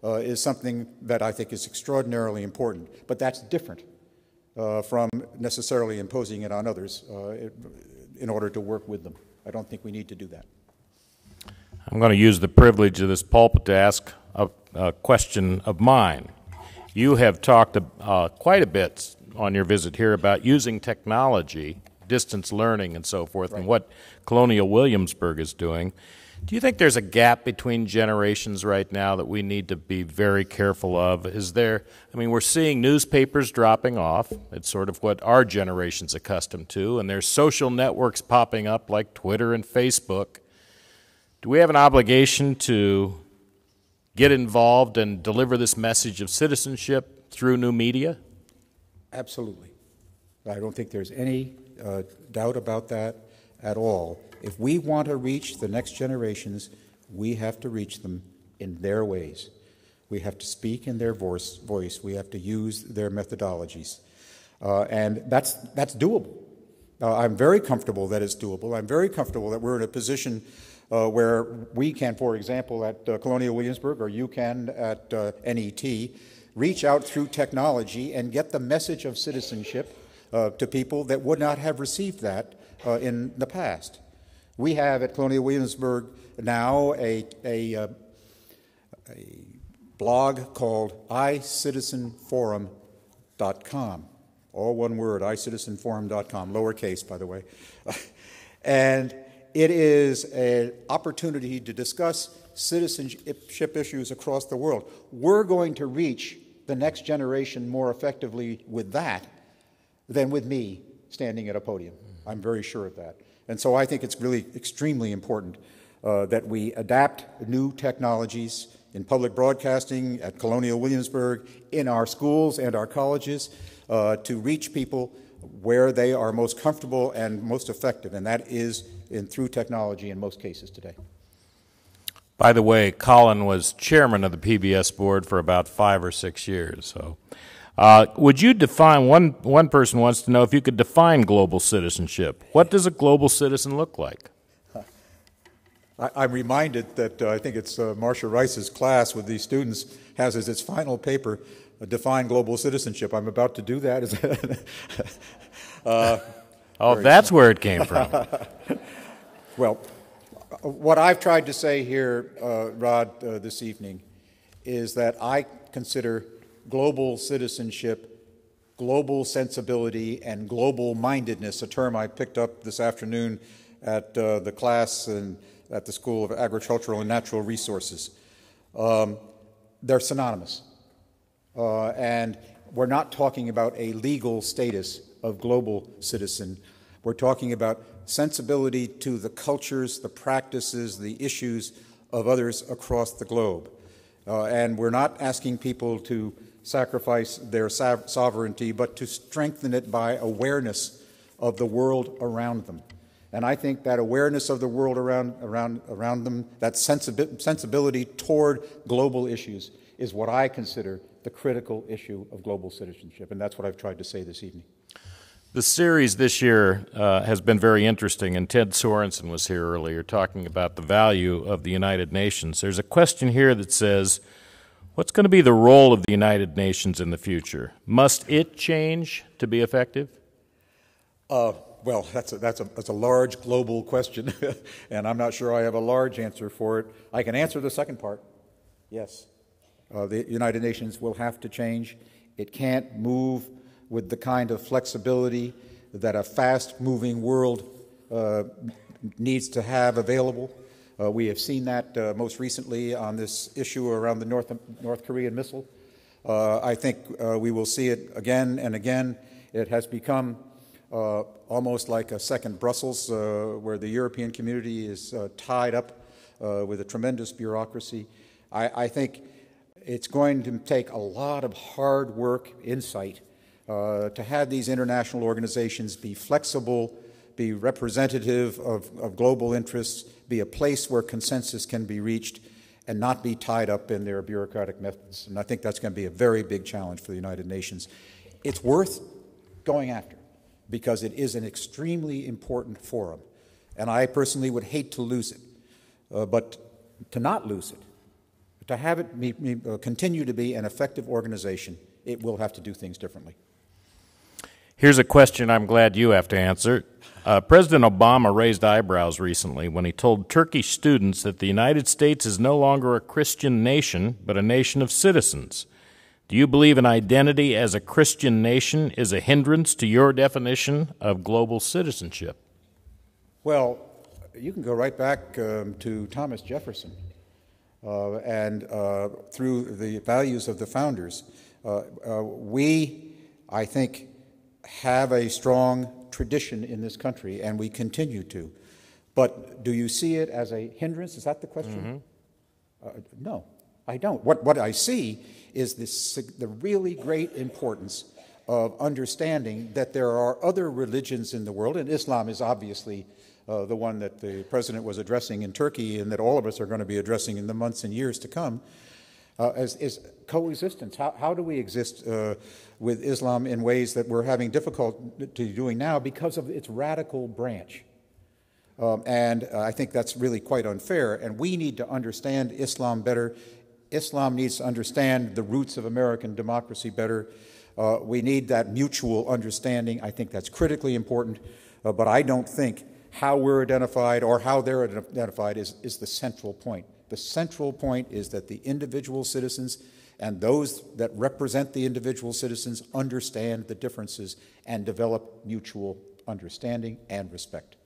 is something that I think is extraordinarily important. But that's different from necessarily imposing it on others in order to work with them. I don't think we need to do that. I'm going to use the privilege of this pulpit to ask a question of mine. You have talked quite a bit on your visit here about using technology, distance learning and so forth, right, and what Colonial Williamsburg is doing. Do you think there's a gap between generations right now that we need to be very careful of? Is there, I mean, we're seeing newspapers dropping off. It's sort of what our generation's accustomed to, and there's social networks popping up like Twitter and Facebook. Do we have an obligation to get involved and deliver this message of citizenship through new media? Absolutely. I don't think there's any doubt about that at all. If we want to reach the next generations, we have to reach them in their ways. We have to speak in their voice. We have to use their methodologies. And that's doable. I'm very comfortable that it's doable. I'm very comfortable that we're in a position where we can, for example, at Colonial Williamsburg, or you can at NET, reach out through technology and get the message of citizenship to people that would not have received that in the past. We have at Colonial Williamsburg now a blog called iCitizenForum.com. All one word, iCitizenForum.com, lowercase, by the way. And it is an opportunity to discuss citizenship issues across the world. We're going to reach the next generation more effectively with that than with me standing at a podium. I'm very sure of that. And so I think it's really extremely important that we adapt new technologies in public broadcasting, at Colonial Williamsburg, in our schools and our colleges, to reach people where they are most comfortable and most effective, and that is through technology in most cases today. By the way, Colin was chairman of the PBS board for about 5 or 6 years. So, would you define, one person wants to know if you could define global citizenship. What does a global citizen look like? I'm reminded that I think it's Marcia Rice's class with these students has as its final paper, Define Global Citizenship. I'm about to do that. That's where it came from. Well, what I've tried to say here, Rod, this evening, is that I consider global citizenship, global sensibility, and global mindedness, a term I picked up this afternoon at the class and at the School of Agricultural and Natural Resources. They're synonymous. And we're not talking about a legal status of global citizen. We're talking about sensibility to the cultures, the practices, the issues of others across the globe. And we're not asking people to sacrifice their sovereignty, but to strengthen it by awareness of the world around them. And I think that awareness of the world around them, that sensibility toward global issues, is what I consider the critical issue of global citizenship. And that's what I've tried to say this evening. The series this year has been very interesting, and Ted Sorensen was here earlier talking about the value of the United Nations. There's a question here that says, what's going to be the role of the United Nations in the future? Must it change to be effective? Well, Well, that's a large global question, and I'm not sure I have a large answer for it. I can answer the second part. Yes, the United Nations will have to change. It can't move with the kind of flexibility that a fast-moving world needs to have available. We have seen that most recently on this issue around the North Korean missile. I think we will see it again and again. It has become almost like a second Brussels, where the European community is tied up with a tremendous bureaucracy. I think it's going to take a lot of hard work, insight, to have these international organizations be flexible, be representative of global interests, be a place where consensus can be reached, and not be tied up in their bureaucratic methods. And I think that's going to be a very big challenge for the United Nations. It's worth going after because it is an extremely important forum. And I personally would hate to lose it. But to not lose it, to have it continue to be an effective organization, it will have to do things differently. Here's a question I'm glad you have to answer. President Obama raised eyebrows recently when he told Turkish students that the United States is no longer a Christian nation, but a nation of citizens. Do you believe an identity as a Christian nation is a hindrance to your definition of global citizenship? Well, you can go right back to Thomas Jefferson and through the values of the founders. We, I think, have a strong tradition in this country, and we continue to. But do you see it as a hindrance? Is that the question? No, I don't. What I see is the really great importance of understanding that there are other religions in the world, and Islam is obviously the one that the president was addressing in Turkey and that all of us are going to be addressing in the months and years to come, is coexistence. How do we exist with Islam in ways that we're having difficulty doing now because of its radical branch? And I think that's really quite unfair, and we need to understand Islam better. Islam needs to understand the roots of American democracy better. We need that mutual understanding. I think that's critically important, but I don't think how we're identified or how they're identified is the central point. The central point is that the individual citizens and those that represent the individual citizens understand the differences and develop mutual understanding and respect.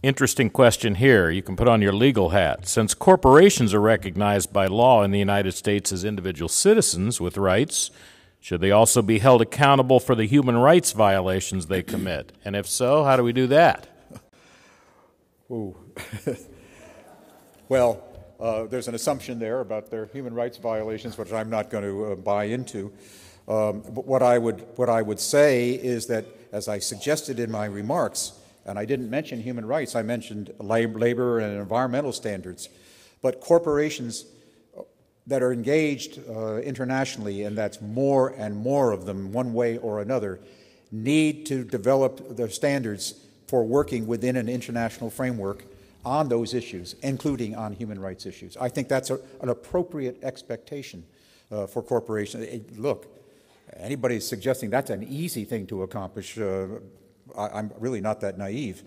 Interesting question here. You can put on your legal hat. Since corporations are recognized by law in the United States as individual citizens with rights, should they also be held accountable for the human rights violations they commit? And if so, how do we do that? Ooh. Well, there's an assumption there about their human rights violations, which I'm not going to buy into. But what I would say is that, as I suggested in my remarks, and I didn't mention human rights, I mentioned labor and environmental standards, but corporations that are engaged internationally, and that's more and more of them one way or another, need to develop their standards for working within an international framework on those issues, including on human rights issues. I think that's an appropriate expectation for corporations. Look, anybody suggesting that's an easy thing to accomplish, I'm really not that naive.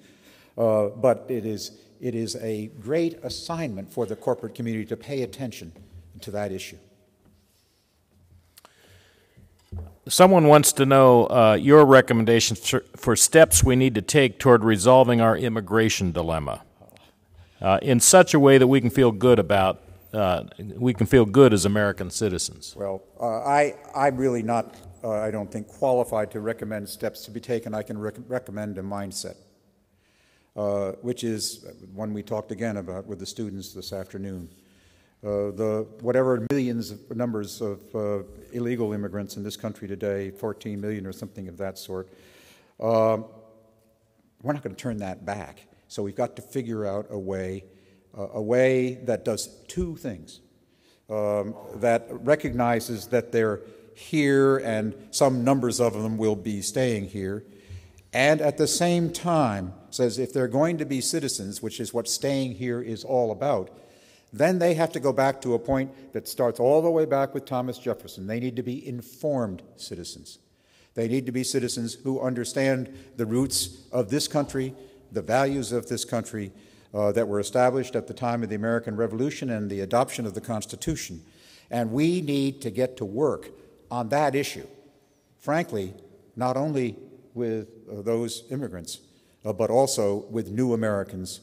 But it is a great assignment for the corporate community to pay attention to that issue. Someone wants to know your recommendations for steps we need to take toward resolving our immigration dilemma in such a way that we can feel good as American citizens. Well, I'm really not, I don't think, qualified to recommend steps to be taken. I can recommend a mindset, which is one we talked again about with the students this afternoon. Whatever numbers of illegal immigrants in this country today, 14 million or something of that sort, we're not going to turn that back. So we've got to figure out a way that does two things, that recognizes that they're here and some numbers of them will be staying here, and at the same time says if they're going to be citizens, which is what staying here is all about, then they have to go back to a point that starts all the way back with Thomas Jefferson. They need to be informed citizens. They need to be citizens who understand the roots of this country, the values of this country that were established at the time of the American Revolution and the adoption of the Constitution. And we need to get to work on that issue, frankly, not only with those immigrants, but also with new Americans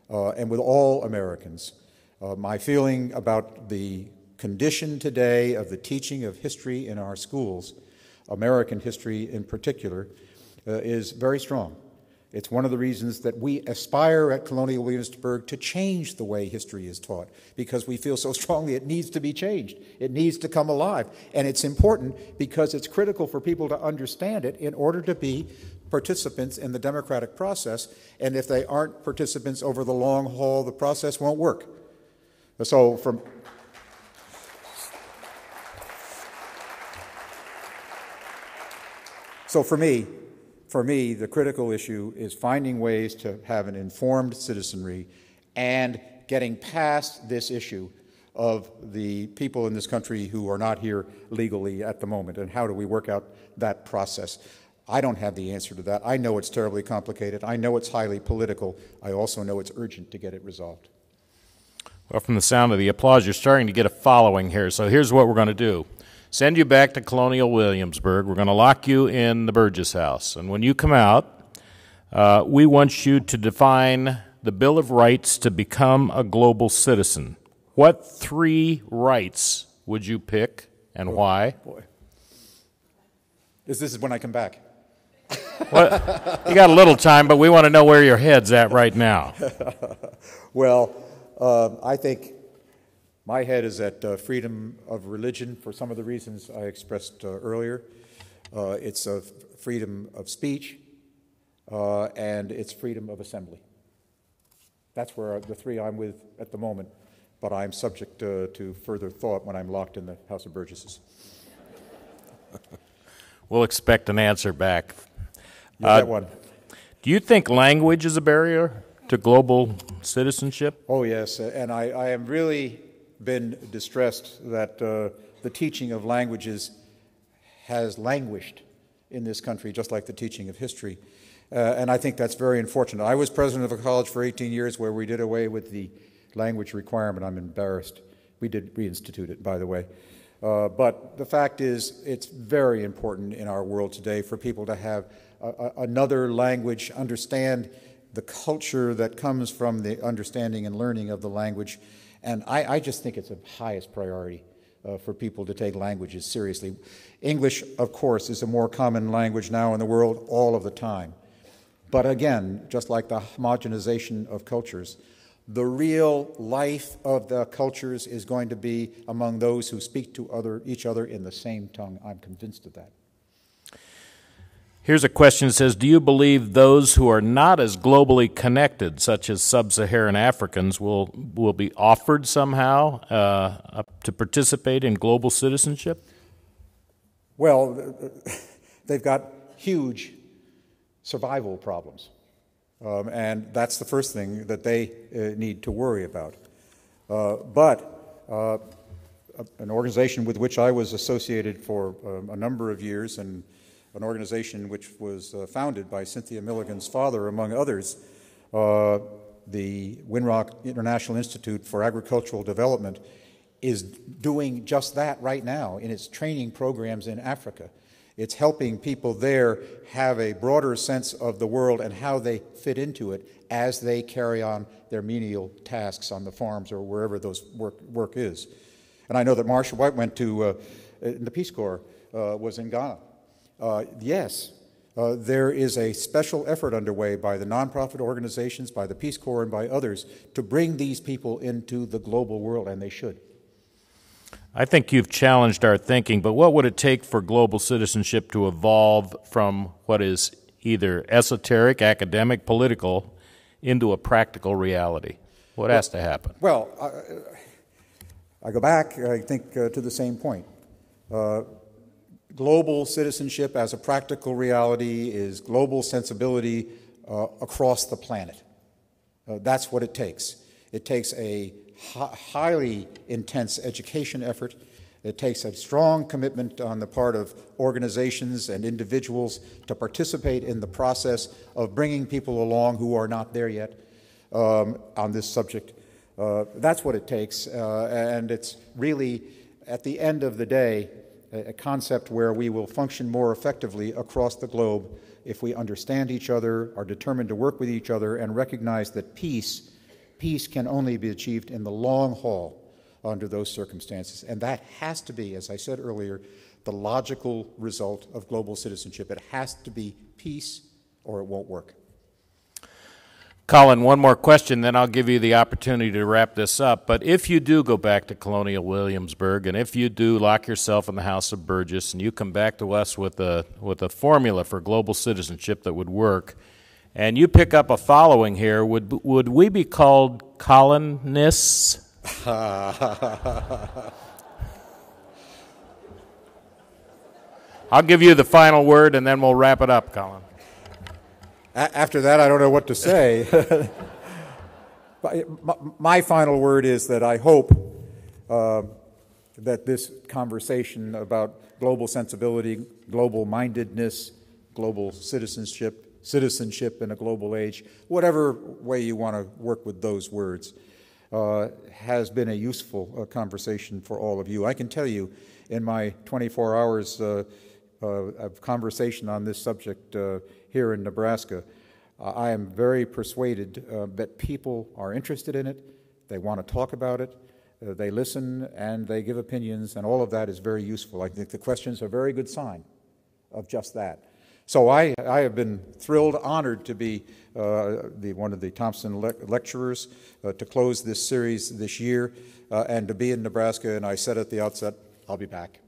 and with all Americans. My feeling about the condition today of the teaching of history in our schools, American history in particular, is very strong. It's one of the reasons that we aspire at Colonial Williamsburg to change the way history is taught, because we feel so strongly it needs to be changed. It needs to come alive. And it's important because it's critical for people to understand it in order to be participants in the democratic process. And if they aren't participants over the long haul, the process won't work. So for me, the critical issue is finding ways to have an informed citizenry and getting past this issue of the people in this country who are not here legally at the moment, and how do we work out that process. I don't have the answer to that. I know it's terribly complicated. I know it's highly political. I also know it's urgent to get it resolved. Well, from the sound of the applause, you're starting to get a following here. So here's what we're going to do. Send you back to Colonial Williamsburg. We're going to lock you in the Burgess House. And when you come out, we want you to define the Bill of Rights to become a global citizen. What 3 rights would you pick and why? Boy. This is when I come back. Well, you got a little time, but we want to know where your head's at right now. Well, I think my head is at freedom of religion for some of the reasons I expressed earlier. It's freedom of speech, and it's freedom of assembly. That's where the 3 I'm with at the moment, but I'm subject to further thought when I'm locked in the House of Burgesses. We'll expect an answer back. You get one. Do you think language is a barrier to global citizenship? Oh, yes, and I have really been distressed that the teaching of languages has languished in this country, just like the teaching of history. And I think that's very unfortunate. I was president of a college for 18 years where we did away with the language requirement. I'm embarrassed. We did reinstitute it, by the way. But the fact is, it's very important in our world today for people to have another language, understand the culture that comes from the understanding and learning of the language. And I just think it's the highest priority for people to take languages seriously. English, of course, is a more common language now in the world all of the time. But again, just like the homogenization of cultures, the real life of the cultures is going to be among those who speak to each other in the same tongue. I'm convinced of that. Here's a question that says, do you believe those who are not as globally connected, such as sub-Saharan Africans, will be offered somehow to participate in global citizenship? Well, they've got huge survival problems. And that's the first thing that they need to worry about. But an organization with which I was associated for a number of years, and an organization which was founded by Cynthia Milligan's father, among others, the Winrock International Institute for Agricultural Development, is doing just that right now in its training programs in Africa. It's helping people there have a broader sense of the world and how they fit into it as they carry on their menial tasks on the farms or wherever those work is. And I know that Marshall White went to, the Peace Corps was in Ghana. Yes, there is a special effort underway by the nonprofit organizations, by the Peace Corps, and by others to bring these people into the global world, and they should. I think you've challenged our thinking, but what would it take for global citizenship to evolve from what is either esoteric, academic, political, into a practical reality? What has to happen? Well, I go back, I think, to the same point. Global citizenship as a practical reality is global sensibility across the planet. That's what it takes. It takes a highly intense education effort. It takes a strong commitment on the part of organizations and individuals to participate in the process of bringing people along who are not there yet on this subject. That's what it takes, and it's really, at the end of the day, a concept where we will function more effectively across the globe if we understand each other, are determined to work with each other, and recognize that peace can only be achieved in the long haul under those circumstances. And that has to be, as I said earlier, the logical result of global citizenship. It has to be peace or it won't work. Colin, one more question, then I'll give you the opportunity to wrap this up. But if you do go back to Colonial Williamsburg, and if you do lock yourself in the House of Burgess, and you come back to us with a formula for global citizenship that would work, and you pick up a following here, would we be called colonists? I'll give you the final word, and then we'll wrap it up, Colin. After that, I don't know what to say. My final word is that I hope that this conversation about global sensibility, global mindedness, global citizenship in a global age, whatever way you want to work with those words, has been a useful conversation for all of you. I can tell you, in my 24 hours of conversation on this subject here in Nebraska, I am very persuaded that people are interested in it, they want to talk about it, they listen, and they give opinions, and all of that is very useful. I think the questions are a very good sign of just that. So I have been thrilled, honored to be one of the Thompson lecturers to close this series this year and to be in Nebraska, and I said at the outset, I'll be back.